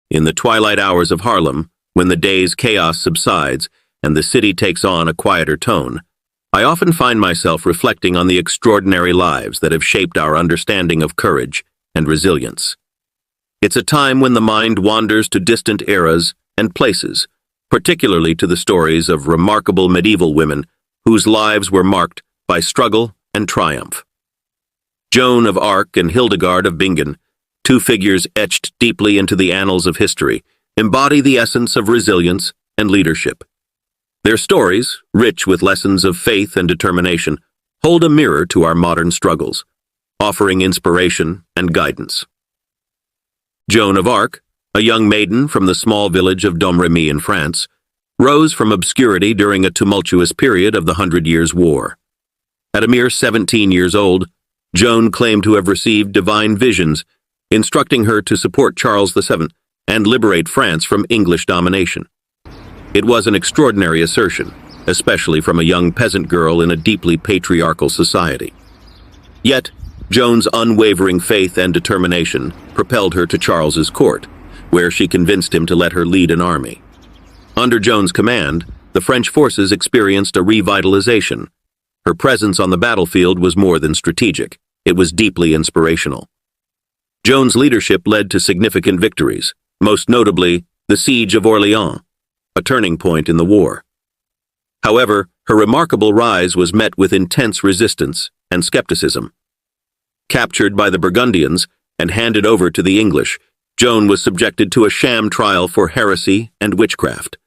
In the twilight hours of Harlem, when the day's chaos subsides and the city takes on a quieter tone, I often find myself reflecting on the extraordinary lives that have shaped our understanding of courage and resilience. It's a time when the mind wanders to distant eras and places, particularly to the stories of remarkable medieval women whose lives were marked by struggle and triumph. Joan of Arc and Hildegard of Bingen, two figures etched deeply into the annals of history, embody the essence of resilience and leadership. Their stories, rich with lessons of faith and determination, hold a mirror to our modern struggles, offering inspiration and guidance. Joan of Arc, a young maiden from the small village of Domremy in France, rose from obscurity during a tumultuous period of the 100 Years' War. At a mere 17 years old, Joan claimed to have received divine visions, instructing her to support Charles VII and liberate France from English domination. It was an extraordinary assertion, especially from a young peasant girl in a deeply patriarchal society. Yet, Joan's unwavering faith and determination propelled her to Charles's court, where she convinced him to let her lead an army. Under Joan's command, the French forces experienced a revitalization. Her presence on the battlefield was more than strategic, it was deeply inspirational. Joan's leadership led to significant victories, most notably the Siege of Orléans, a turning point in the war. However, her remarkable rise was met with intense resistance and skepticism. Captured by the Burgundians and handed over to the English, Joan was subjected to a sham trial for heresy and witchcraft.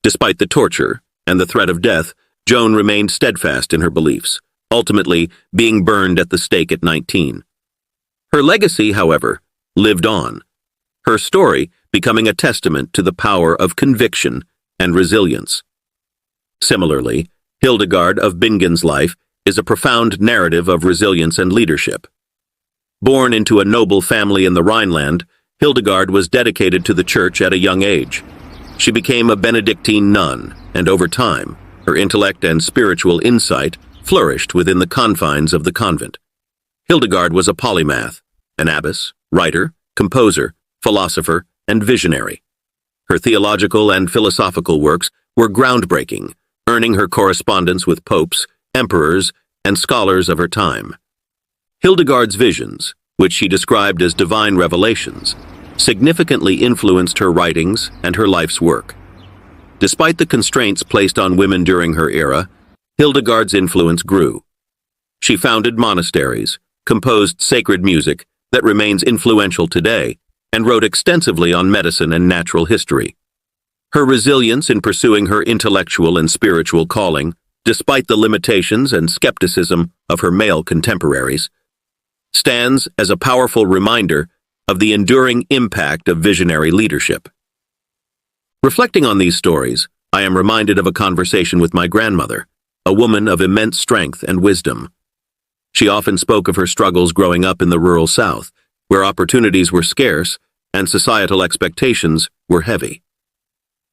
Despite the torture and the threat of death, Joan remained steadfast in her beliefs, ultimately being burned at the stake at 19. Her legacy, however, lived on, her story becoming a testament to the power of conviction and resilience. Similarly, Hildegard of Bingen's life is a profound narrative of resilience and leadership. Born into a noble family in the Rhineland, Hildegard was dedicated to the church at a young age. She became a Benedictine nun, and over time, her intellect and spiritual insight flourished within the confines of the convent. Hildegard was a polymath, an abbess, writer, composer, philosopher, and visionary. Her theological and philosophical works were groundbreaking, earning her correspondence with popes, emperors, and scholars of her time. Hildegard's visions, which she described as divine revelations, significantly influenced her writings and her life's work. Despite the constraints placed on women during her era, Hildegard's influence grew. She founded monasteries, composed sacred music that remains influential today, and wrote extensively on medicine and natural history. Her resilience in pursuing her intellectual and spiritual calling, despite the limitations and skepticism of her male contemporaries, stands as a powerful reminder of the enduring impact of visionary leadership. Reflecting on these stories, I am reminded of a conversation with my grandmother, a woman of immense strength and wisdom. She often spoke of her struggles growing up in the rural South, where opportunities were scarce and societal expectations were heavy.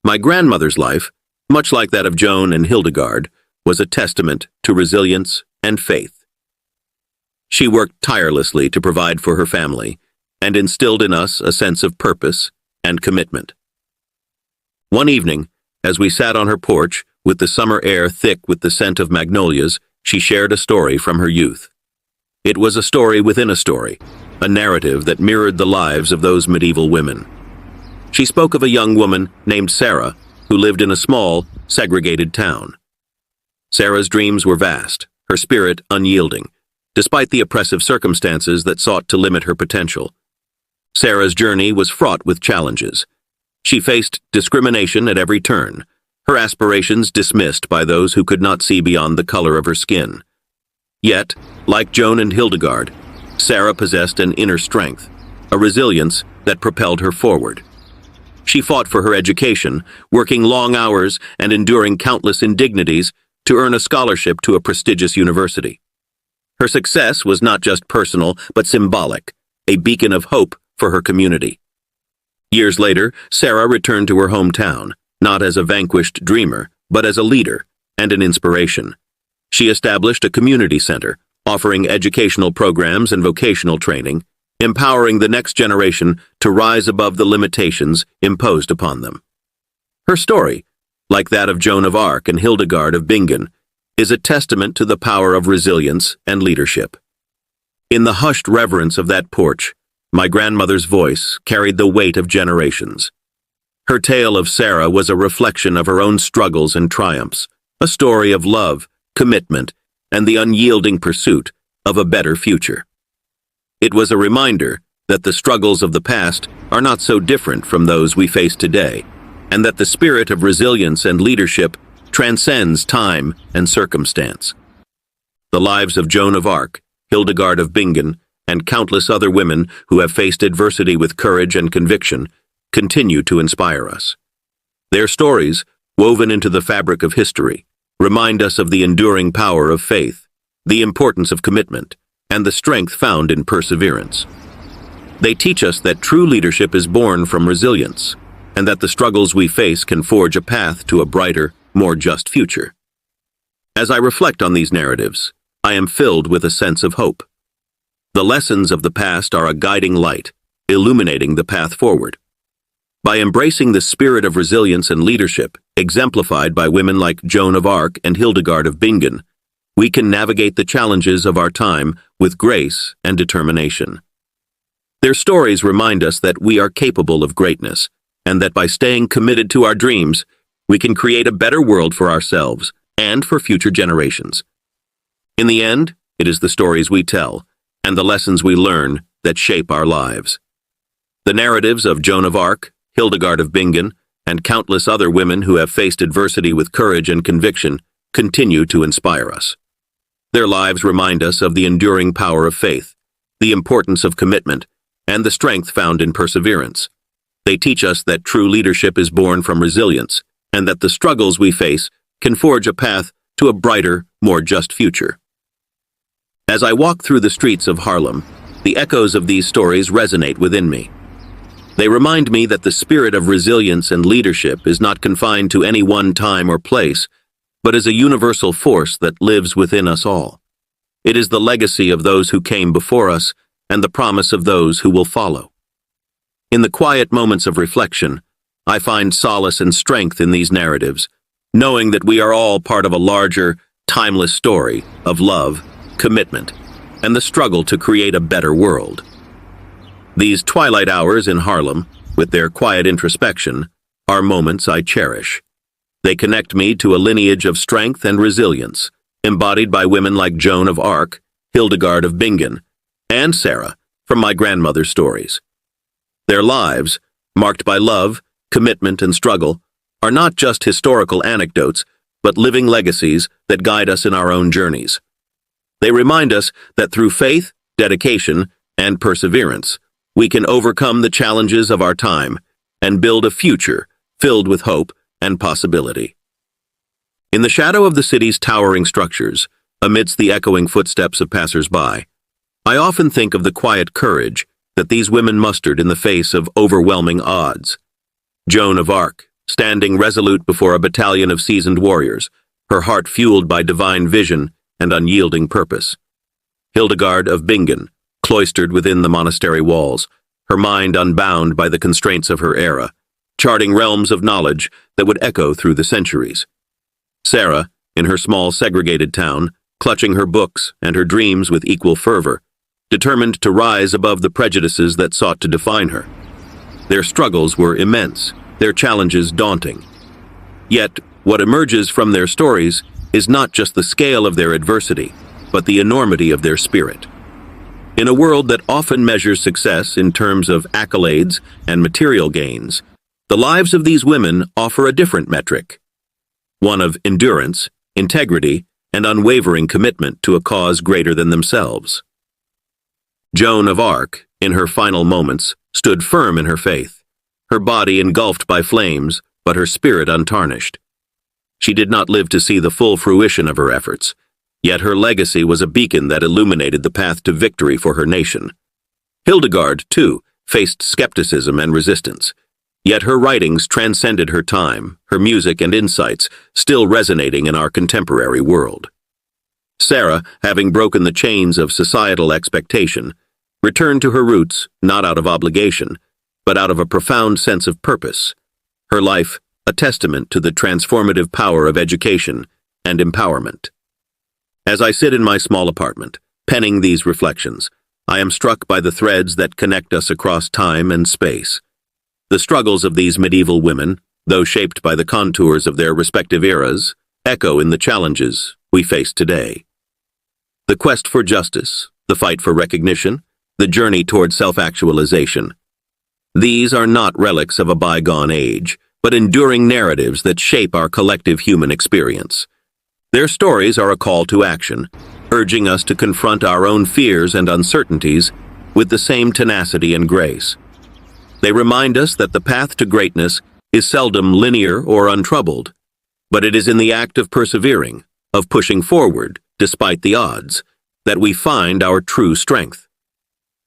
My grandmother's life, much like that of Joan and Hildegard, was a testament to resilience and faith. She worked tirelessly to provide for her family and instilled in us a sense of purpose and commitment. One evening, as we sat on her porch, with the summer air thick with the scent of magnolias, she shared a story from her youth. It was a story within a story, a narrative that mirrored the lives of those medieval women. She spoke of a young woman named Sarah, who lived in a small, segregated town. Sarah's dreams were vast, her spirit unyielding, despite the oppressive circumstances that sought to limit her potential. Sarah's journey was fraught with challenges. She faced discrimination at every turn, her aspirations dismissed by those who could not see beyond the color of her skin. Yet, like Joan and Hildegard, Sarah possessed an inner strength, a resilience that propelled her forward. She fought for her education, working long hours and enduring countless indignities to earn a scholarship to a prestigious university. Her success was not just personal, but symbolic, a beacon of hope for her community. Years later, Sarah returned to her hometown, not as a vanquished dreamer, but as a leader and an inspiration. She established a community center, offering educational programs and vocational training, empowering the next generation to rise above the limitations imposed upon them. Her story, like that of Joan of Arc and Hildegard of Bingen, is a testament to the power of resilience and leadership. In the hushed reverence of that porch, my grandmother's voice carried the weight of generations. Her tale of Sarah was a reflection of her own struggles and triumphs, a story of love, commitment, and the unyielding pursuit of a better future. It was a reminder that the struggles of the past are not so different from those we face today, and that the spirit of resilience and leadership transcends time and circumstance. The lives of Joan of Arc, Hildegard of Bingen, and countless other women who have faced adversity with courage and conviction continue to inspire us. Their stories, woven into the fabric of history, remind us of the enduring power of faith, the importance of commitment, and the strength found in perseverance. They teach us that true leadership is born from resilience, and that the struggles we face can forge a path to a brighter, more just future. As I reflect on these narratives, I am filled with a sense of hope. The lessons of the past are a guiding light, illuminating the path forward. By embracing the spirit of resilience and leadership, exemplified by women like Joan of Arc and Hildegard of Bingen, we can navigate the challenges of our time with grace and determination. Their stories remind us that we are capable of greatness, and that by staying committed to our dreams, we can create a better world for ourselves and for future generations. In the end, it is the stories we tell and the lessons we learn that shape our lives. The narratives of Joan of Arc, Hildegard of Bingen, and countless other women who have faced adversity with courage and conviction continue to inspire us. Their lives remind us of the enduring power of faith, the importance of commitment, and the strength found in perseverance. They teach us that true leadership is born from resilience, and that the struggles we face can forge a path to a brighter, more just future. As I walk through the streets of Haarlem, the echoes of these stories resonate within me. They remind me that the spirit of resilience and leadership is not confined to any one time or place, but is a universal force that lives within us all. It is the legacy of those who came before us and the promise of those who will follow. In the quiet moments of reflection, I find solace and strength in these narratives, knowing that we are all part of a larger, timeless story of love, commitment, and the struggle to create a better world. These twilight hours in Haarlem, with their quiet introspection, are moments I cherish. They connect me to a lineage of strength and resilience, embodied by women like Joan of Arc, Hildegard of Bingen, and Sarah from my grandmother's stories. Their lives, marked by love, commitment, and struggle, are not just historical anecdotes, but living legacies that guide us in our own journeys. They remind us that through faith, dedication, and perseverance, we can overcome the challenges of our time and build a future filled with hope and possibility. In the shadow of the city's towering structures, amidst the echoing footsteps of passers-by, I often think of the quiet courage that these women mustered in the face of overwhelming odds. Joan of Arc, standing resolute before a battalion of seasoned warriors, her heart fueled by divine vision and unyielding purpose. Hildegard of Bingen, cloistered within the monastery walls, her mind unbound by the constraints of her era, charting realms of knowledge that would echo through the centuries. Sarah, in her small segregated town, clutching her books and her dreams with equal fervor, determined to rise above the prejudices that sought to define her. Their struggles were immense, their challenges daunting. Yet, what emerges from their stories is not just the scale of their adversity, but the enormity of their spirit. In a world that often measures success in terms of accolades and material gains, the lives of these women offer a different metric, one of endurance, integrity, and unwavering commitment to a cause greater than themselves. Joan of Arc, in her final moments, stood firm in her faith, her body engulfed by flames, but her spirit untarnished. She did not live to see the full fruition of her efforts, yet her legacy was a beacon that illuminated the path to victory for her nation. Hildegard, too, faced skepticism and resistance, yet her writings transcended her time, her music and insights still resonating in our contemporary world. Sarah, having broken the chains of societal expectation, returned to her roots not out of obligation, but out of a profound sense of purpose. Her life, a testament to the transformative power of education and empowerment. As I sit in my small apartment, penning these reflections, I am struck by the threads that connect us across time and space. The struggles of these medieval women, though shaped by the contours of their respective eras, echo in the challenges we face today. The quest for justice, the fight for recognition, the journey toward self-actualization. These are not relics of a bygone age, but enduring narratives that shape our collective human experience. Their stories are a call to action, urging us to confront our own fears and uncertainties with the same tenacity and grace. They remind us that the path to greatness is seldom linear or untroubled, but it is in the act of persevering, of pushing forward, despite the odds, that we find our true strength.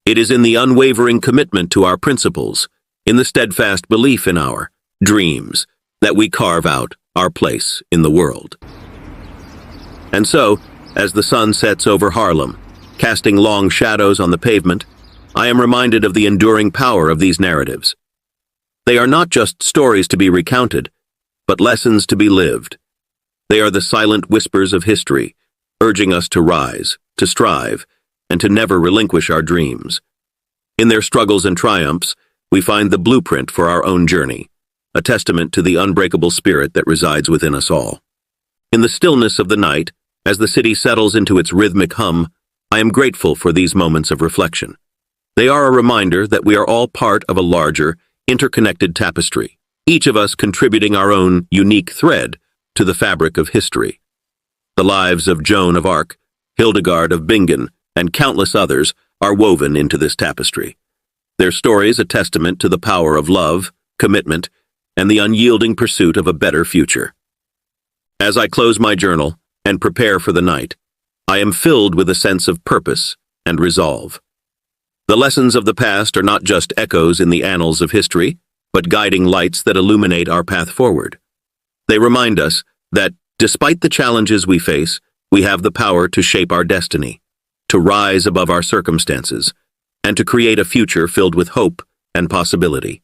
It is in the unwavering commitment to our principles, in the steadfast belief in our dreams, that we carve out our place in the world. And so, as the sun sets over Harlem, casting long shadows on the pavement, I am reminded of the enduring power of these narratives. They are not just stories to be recounted, but lessons to be lived. They are the silent whispers of history, urging us to rise, to strive, and to never relinquish our dreams. In their struggles and triumphs, we find the blueprint for our own journey, a testament to the unbreakable spirit that resides within us all. In the stillness of the night, as the city settles into its rhythmic hum, I am grateful for these moments of reflection. They are a reminder that we are all part of a larger, interconnected tapestry, each of us contributing our own unique thread to the fabric of history. The lives of Joan of Arc, Hildegard of Bingen, and countless others are woven into this tapestry. Their stories a testament to the power of love, commitment, and the unyielding pursuit of a better future. As I close my journal and prepare for the night, I am filled with a sense of purpose and resolve. The lessons of the past are not just echoes in the annals of history, but guiding lights that illuminate our path forward. They remind us that, despite the challenges we face, we have the power to shape our destiny, to rise above our circumstances, and to create a future filled with hope and possibility.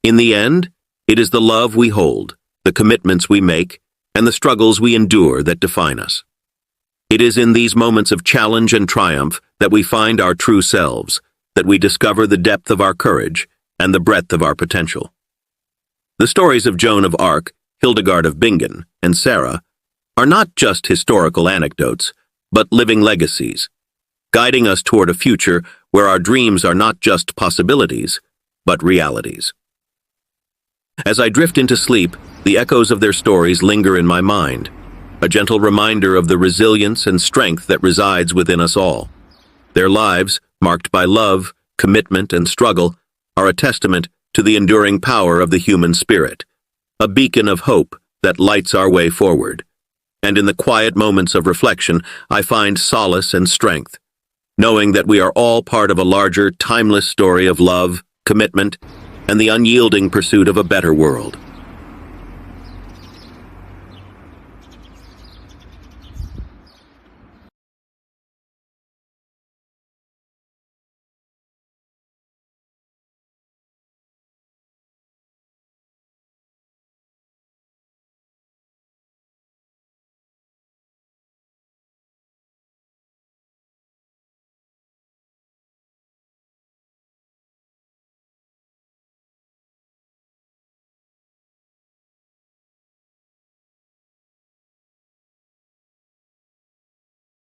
In the end, it is the love we hold, the commitments we make, and the struggles we endure that define us. It is in these moments of challenge and triumph that we find our true selves, that we discover the depth of our courage and the breadth of our potential. The stories of Joan of Arc, Hildegard of Bingen, and Sarah are not just historical anecdotes, but living legacies, guiding us toward a future where our dreams are not just possibilities, but realities. As I drift into sleep, the echoes of their stories linger in my mind, a gentle reminder of the resilience and strength that resides within us all. Their lives, marked by love, commitment, and struggle, are a testament to the enduring power of the human spirit, a beacon of hope that lights our way forward. And in the quiet moments of reflection, I find solace and strength, knowing that we are all part of a larger, timeless story of love, commitment, and the unyielding pursuit of a better world.